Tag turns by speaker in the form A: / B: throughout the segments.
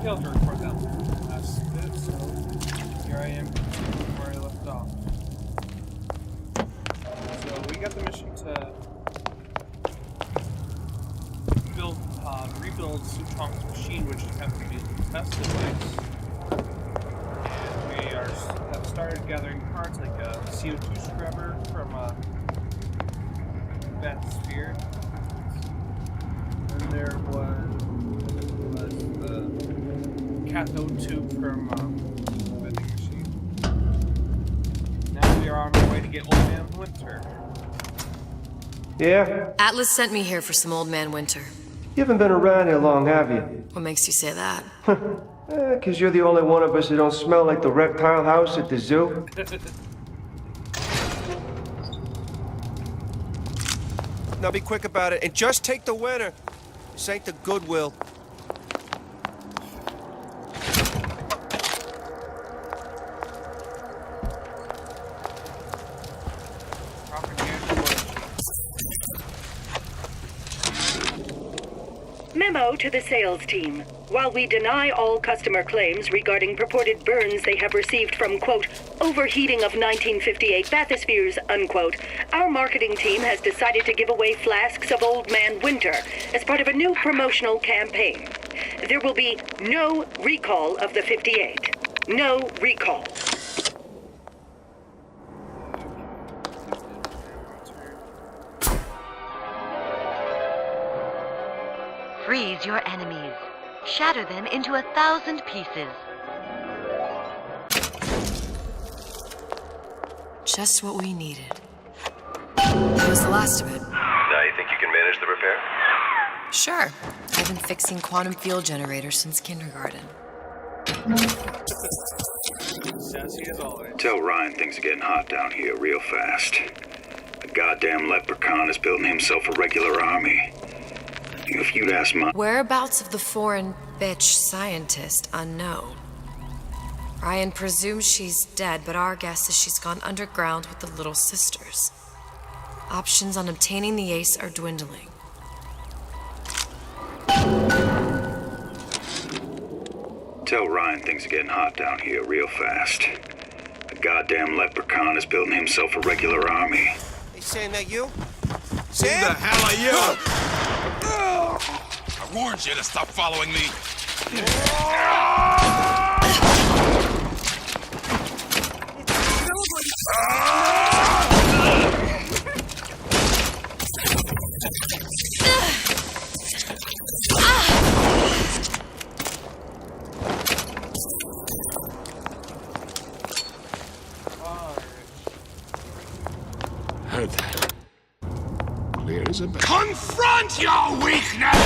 A: failed to record that last bit, so here I am where I left off. So we got the mission to rebuild Suchong's machine, which is having to be the test device. And we have started gathering parts like a CO2 scrubber from Bathysphere. And there was the cathode tube from the vending machine. Now we are on our way to get Old Man Winter.
B: Yeah?
C: Atlas sent me here for some Old Man Winter.
B: You haven't been around here long, have you?
C: What makes you say that?
B: 'Cause you're the only one of us who don't smell like the reptile house at the zoo.
D: Now be quick about it and just take the winner. This ain't the Goodwill.
E: Memo to the sales team. While we deny all customer claims regarding purported burns they have received from, quote, overheating of 1958 bathyspheres, unquote, our marketing team has decided to give away flasks of Old Man Winter as part of a new promotional campaign. There will be no recall of the 58. No recall.
F: Freeze your enemies. Shatter them into 1,000 pieces.
C: Just what we needed. That was the last of it.
G: Now you think you can manage the repair?
C: Sure. I've been fixing quantum field generators since kindergarten.
A: Sassy as always.
H: Tell Ryan things are getting hot down here real fast. The goddamn leprechaun is building himself a regular army. If you'd ask my...
C: Whereabouts of the foreign bitch scientist unknown. Ryan presumes she's dead, but our guess is she's gone underground with the Little Sisters. Options on obtaining the ace are dwindling.
H: Tell Ryan things are getting hot down here real fast. The goddamn leprechaun is building himself a regular army.
D: Hey, Sam, that you?
G: Who
D: Sam?
G: the hell are you?
I: I warned you to stop following me. Heard that. Clear as a bell. Confront your weakness!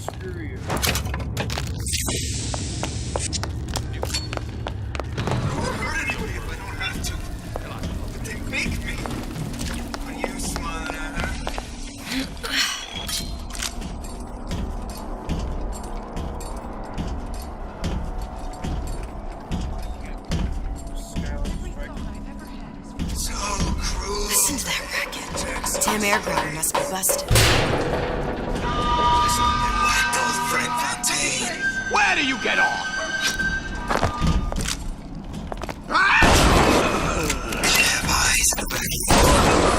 A: Screw you.
C: Listen to that racket. Damn air grabber must be busted.
I: Where do you get off?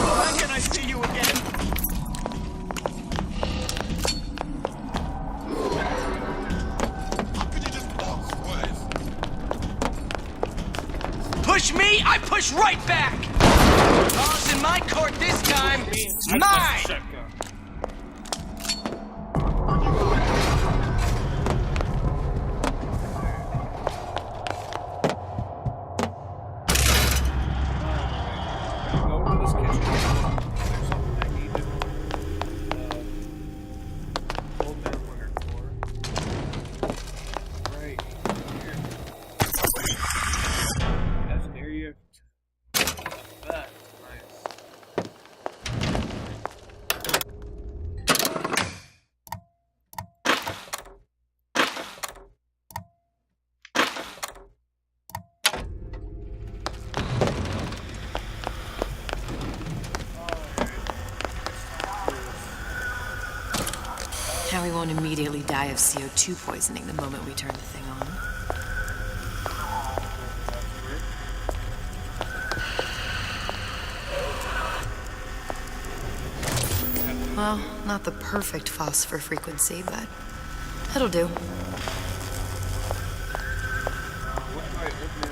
D: When can I see you again?
I: How could you just walk away?
J: Push me, I push right back! Ball's in my court this time. Mine!
A: Shotgun. Go to this kitchen. There's something I needed. Old Man Winter for. Right here. That's an area. That. Nice.
C: Now we won't immediately die of CO2 poisoning the moment we turn the thing on. Well, not the perfect phosphor frequency, but it'll do.
A: What do I open?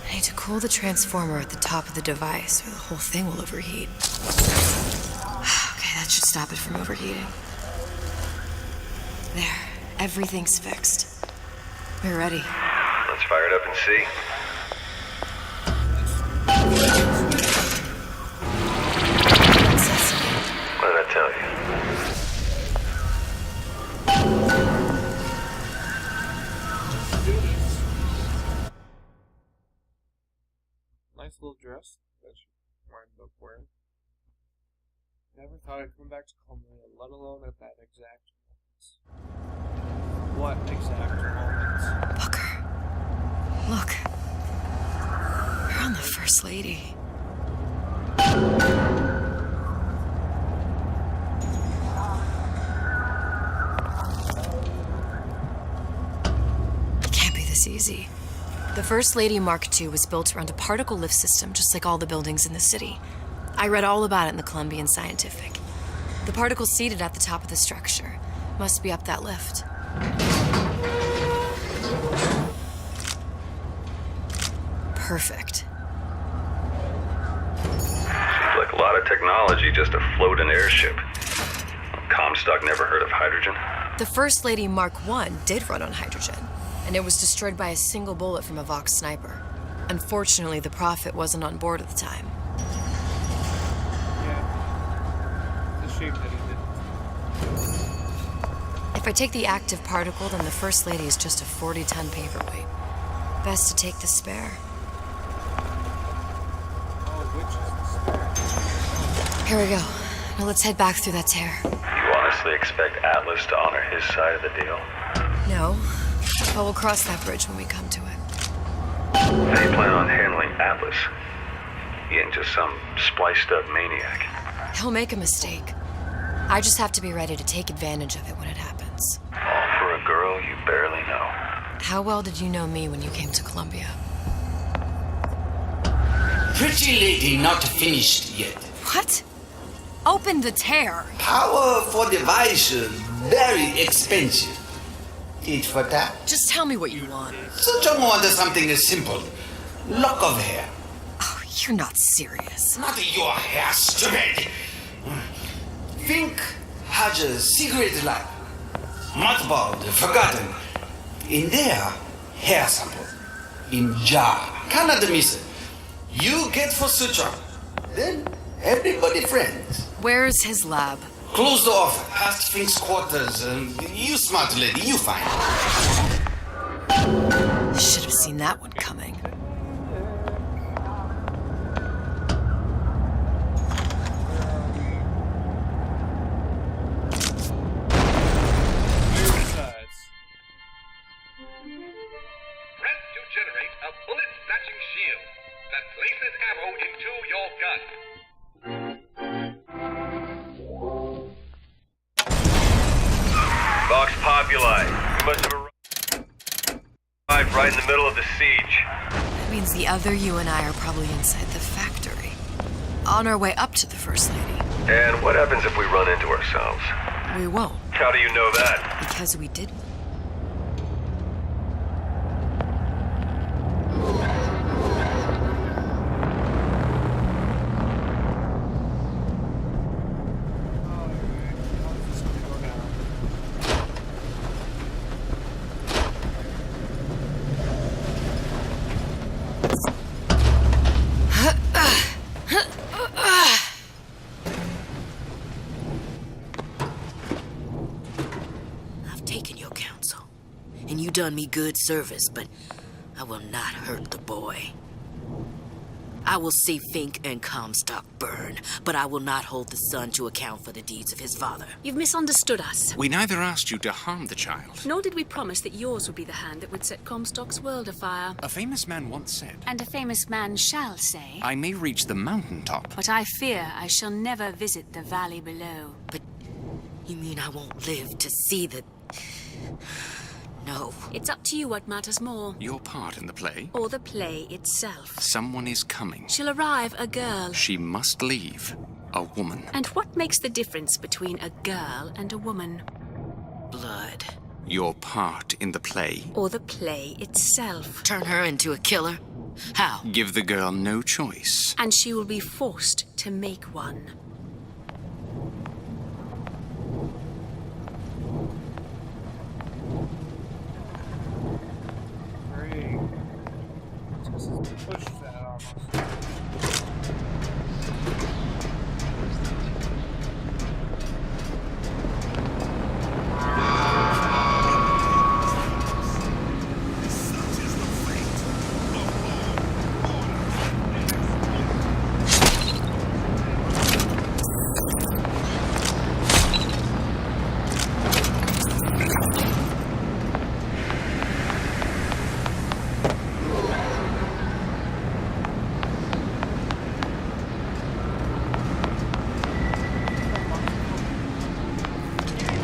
C: I need to cool the transformer at the top of the device, or the whole thing will overheat. Okay, that should stop it from overheating. There, everything's fixed. We're ready.
G: Let's fire it up and see. What did I tell you?
A: Nice little dress that she wind up wearing. Never thought I'd come back to Columbia, let alone at that exact moment. What exact moment?
C: Booker. Look. We're on the First Lady. It can't be this easy. The First Lady Mark II was built around a particle lift system just like all the buildings in the city. I read all about it in the Columbian Scientific. The particles seated at the top of the structure must be up that lift. Perfect.
G: Seems like a lot of technology just to float an airship. Comstock never heard of hydrogen?
C: The First Lady Mark I did run on hydrogen, and it was destroyed by a single bullet from a Vox sniper. Unfortunately, the Prophet wasn't on board at the time.
A: Yeah. It's a shame that he didn't.
C: If I take the active particle, then the First Lady is just a 40-ton paperweight. Best to take the spare.
A: Oh, which is the spare?
C: Here we go. Now let's head back through that tear.
G: You honestly expect Atlas to honor his side of the deal?
C: No, but we'll cross that bridge when we come to it.
G: How do you plan on handling Atlas? He ain't just some spliced-up maniac.
C: He'll make a mistake. I just have to be ready to take advantage of it when it happens.
G: All for a girl you barely know.
C: How well did you know me when you came to Columbia?
J: Pretty lady not finished yet.
C: What? Open the tear.
J: Power for device very expensive. Tit for tat.
C: Just tell me what you want.
J: Such a want something simple. Lock of hair.
C: Oh, you're not serious.
J: Not your hair, stupid. Think has a secret life. Mothballed, forgotten. In there, hair sample. In jar. Cannot miss it. You get for suture. Then everybody friends.
C: Where's his lab?
J: Closed off, past Fink's quarters. You smart lady, you find.
C: Should have seen that one coming.
K: Press to generate a bullet-snatching shield that places ammo into your gun.
G: Vox Populi. We must have arrived right in the middle of the siege.
C: That means the other you and I are probably inside the factory. On our way up to the First Lady.
G: And what happens if we run into ourselves?
C: We won't.
G: How do you know that?
C: Because we didn't.
L: Done me good service, but I will not hurt the boy. I will see Fink and Comstock burn, but I will not hold the son to account for the deeds of his father.
M: You've misunderstood us.
I: We neither asked you to harm the child.
M: Nor did we promise that yours would be the hand that would set Comstock's world afire.
I: A famous man once said,
M: And a famous man shall say,
I: I may reach the mountaintop,
M: but I fear I shall never visit the valley below.
L: But you mean I won't live to see the... No.
M: It's up to you what matters more.
I: Your part in the play?
M: Or the play itself.
I: Someone is coming.
M: She'll arrive, a girl.
I: She must leave. A woman.
M: And what makes the difference between a girl and a woman?
L: Blood.
I: Your part in the play?
M: Or the play itself.
L: Turn her into a killer? How?
I: Give the girl no choice.
M: And she will be forced to make one.
A: Push that almost.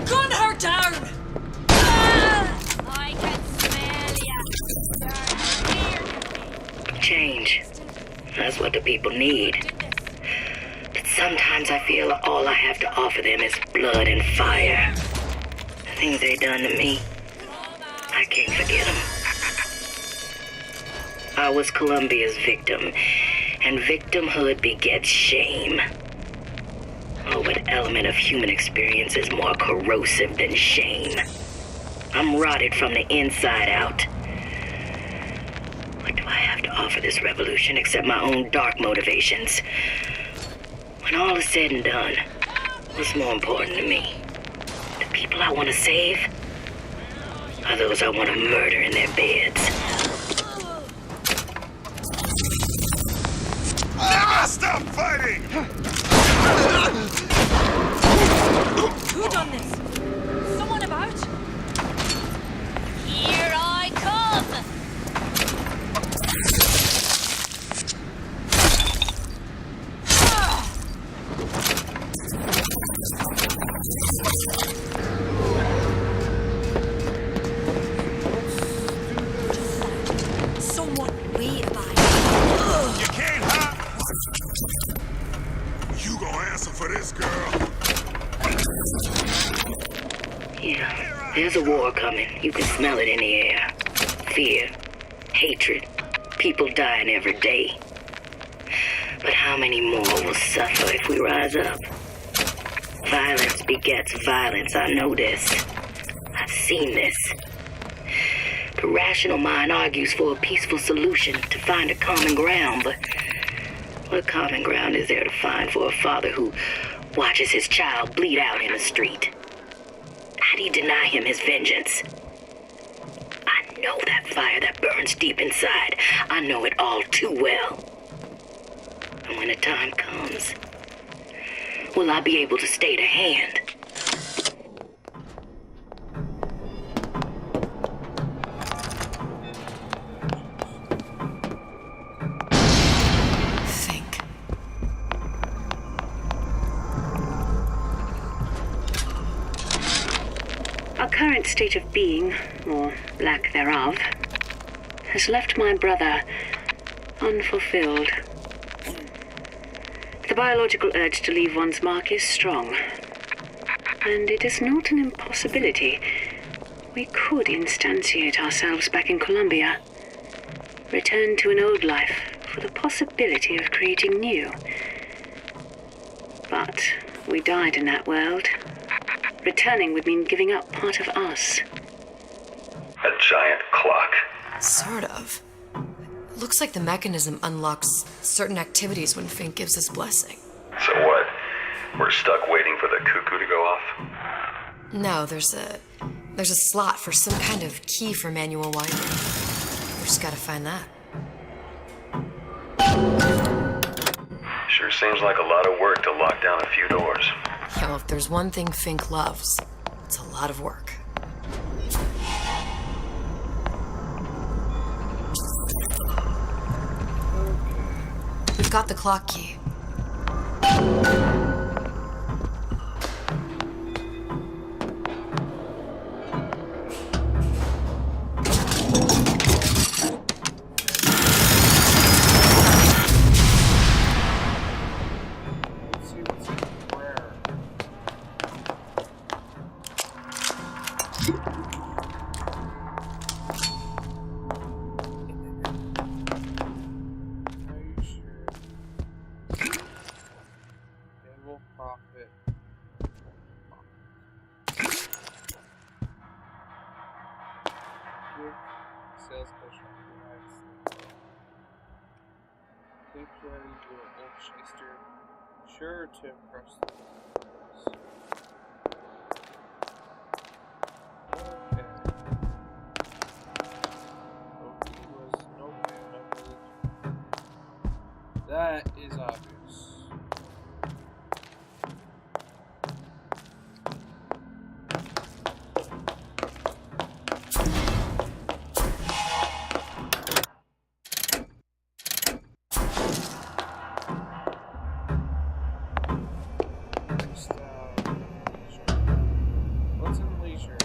M: Gun her down! I can smell ya.
E: Change. That's what the people need. But sometimes I feel all I have to offer them is blood and fire. The things they done to me, I can't forget them. I was Columbia's victim, and victimhood begets shame. Oh, what element of human experience is more corrosive than shame? I'm rotted from the inside out. What do I have to offer this revolution except my own dark motivations? When all is said and done, what's more important to me? The people I want to save? Or those I want to murder in their beds?
K: Never stop fighting!
M: Who done this? Someone about? Here I come! Someone wait about it.
K: You can't hide! You gonna answer for this, girl?
E: Yeah, there's a war coming. You can smell it in the air. Fear, hatred, people dying every day. But how many more will suffer if we rise up? Violence begets violence, I know this. I've seen this. The rational mind argues for a peaceful solution to find a common ground, but what common ground is there to find for a father who watches his child bleed out in the street? How do you deny him his vengeance? I know that fire that burns deep inside. I know it all too well. And when the time comes, will I be able to stay to hand?
C: Think.
E: Our current state of being, or lack thereof, has left my brother unfulfilled. The biological urge to leave one's mark is strong, and it is not an impossibility. We could instantiate ourselves back in Columbia, return to an old life for the possibility of creating new. But we died in that world. Returning would mean giving up part of us.
G: A giant clock.
C: Sort of. Looks like the mechanism unlocks certain activities when Fink gives his blessing.
G: So what? We're stuck waiting for the cuckoo to go off?
C: No, there's a slot for some kind of key for manual winding. We just gotta find that.
G: Sure seems like a lot of work to lock down a few doors.
C: Yo, if there's one thing Fink loves, it's a lot of work. We've got the clock key.
A: Sure to impress them. Okay. Oh, he was no man of religion. That is obvious. What's in leisure?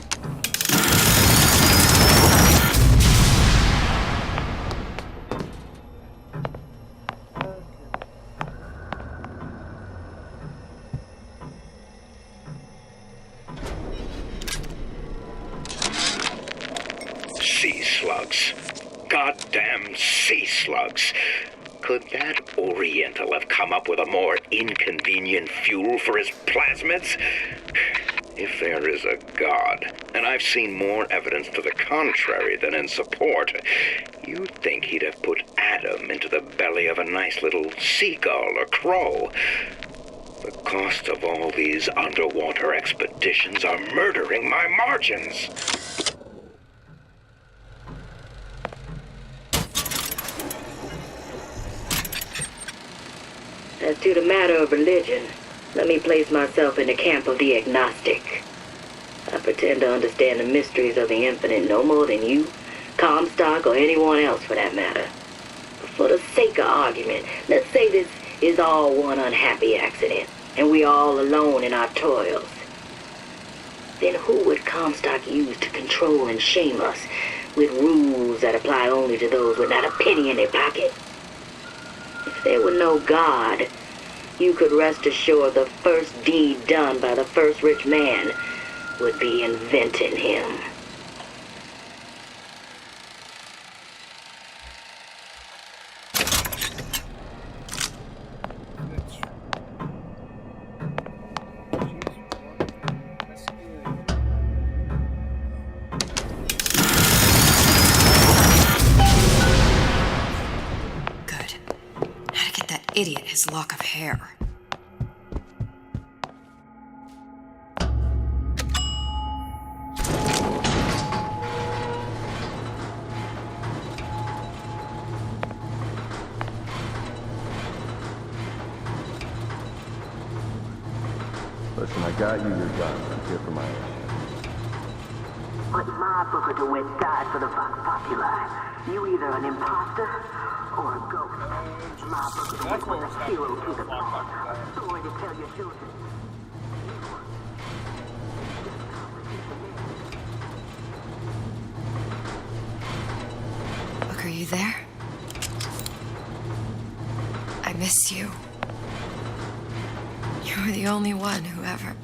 H: Sea slugs. Goddamn sea slugs. Could that Oriental have come up with a more inconvenient fuel for his plasmids? If there is a God, and I've seen more evidence to the contrary than in support, you'd think he'd have put Adam into the belly of a nice little seagull or crow. The cost of all these underwater expeditions are murdering my margins.
E: As to the matter of religion, let me place myself in the camp of the agnostic. I pretend to understand the mysteries of the infinite no more than you, Comstock, or anyone else for that matter. But for the sake of argument, let's say this is all one unhappy accident, and we're all alone in our toils. Then who would Comstock use to control and shame us with rules that apply only to those with not a penny in their pocket? If there were no God, you could rest assured the first deed done by the first rich man would be inventing him.
C: Idiot his lock of hair.
B: Listen, I got you your gun. I'm here for my own.
N: But my Booker DeWitt died for the Vox Populi. You either an imposter or a ghost. My Booker DeWitt was a hero to the cause. Sorry to tell your children.
C: Look, are you there? I miss you. You were the only one who ever...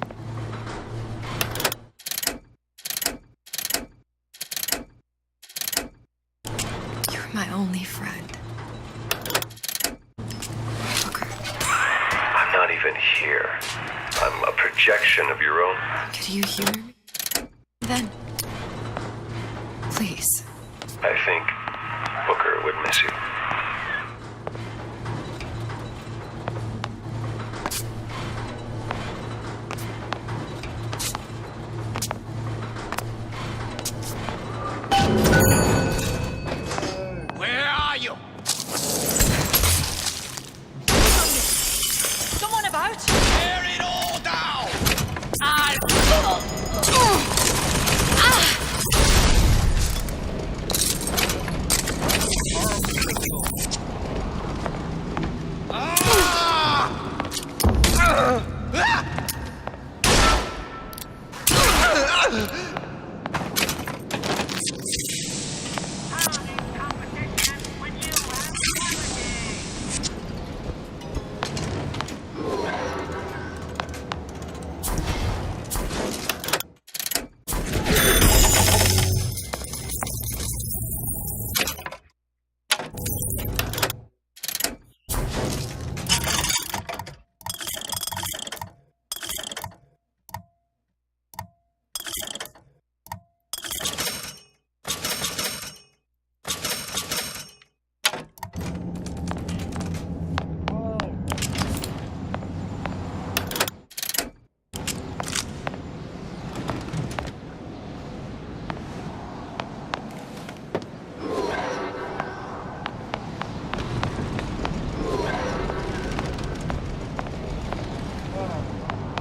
C: my only friend. Booker.
G: I'm not even here. I'm a projection of your own.
C: Could you hear me? Then, please.
G: I think Booker would miss you.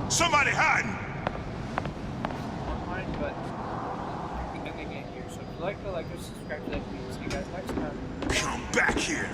I: Somebody hiding!
A: Online, but ending it here. So if you like the subscribe to that video. See you guys next time.
I: Come back here.